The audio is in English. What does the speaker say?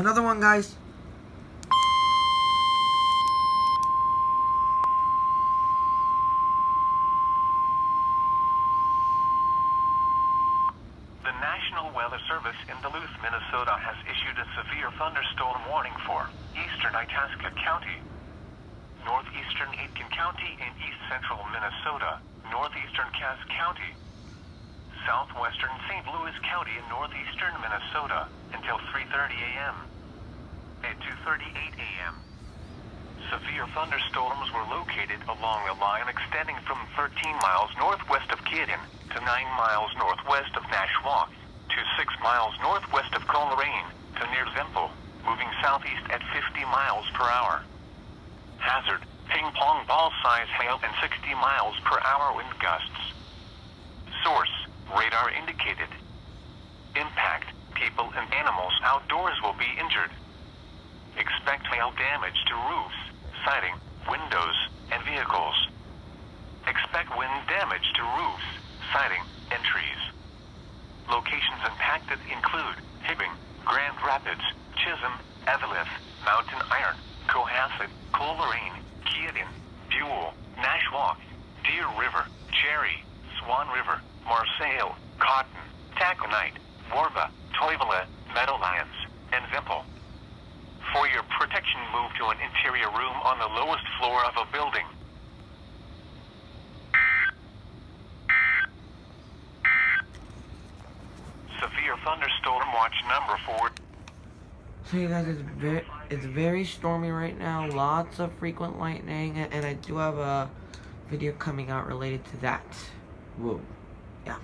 Another one, guys. The National Weather Service in Duluth, Minnesota has issued a severe thunderstorm warning for eastern Itasca County, northeastern Aitkin County and east central Minnesota, northeastern Cass County, southwestern St. Louis County and northeastern Minnesota until 3:30 a.m. At 2:38 a.m. Severe thunderstorms were located along a line extending from 13 miles northwest of Kiedin to 9 miles northwest of Nashwauk to 6 miles northwest of Coleraine to near Zempel, moving southeast at 50 miles per hour. Hazard, ping-pong ball-size hail and 60 miles per hour wind gusts. Source, radar indicated. Impact, people and animals outdoors will be injured. Expect hail damage to roofs, siding, windows, and vehicles. Expect wind damage to roofs, siding, and trees. Locations impacted include Hibbing, Grand Rapids, Chisholm, Evelyn, Mountain Iron, Cohasset, Coleraine, Kiedin, Buell, Nashwauk, Deer River, Cherry, Swan River, Marseille, Cotton, Taconite, Warba, Toivola, Meadowlands, and Zempel. For your protection, move to an interior room on the lowest floor of a building. Severe thunderstorm watch number 4. So you guys, it's very stormy right now. Lots of frequent lightning, and I do have a video coming out related to that. Whoa, yeah.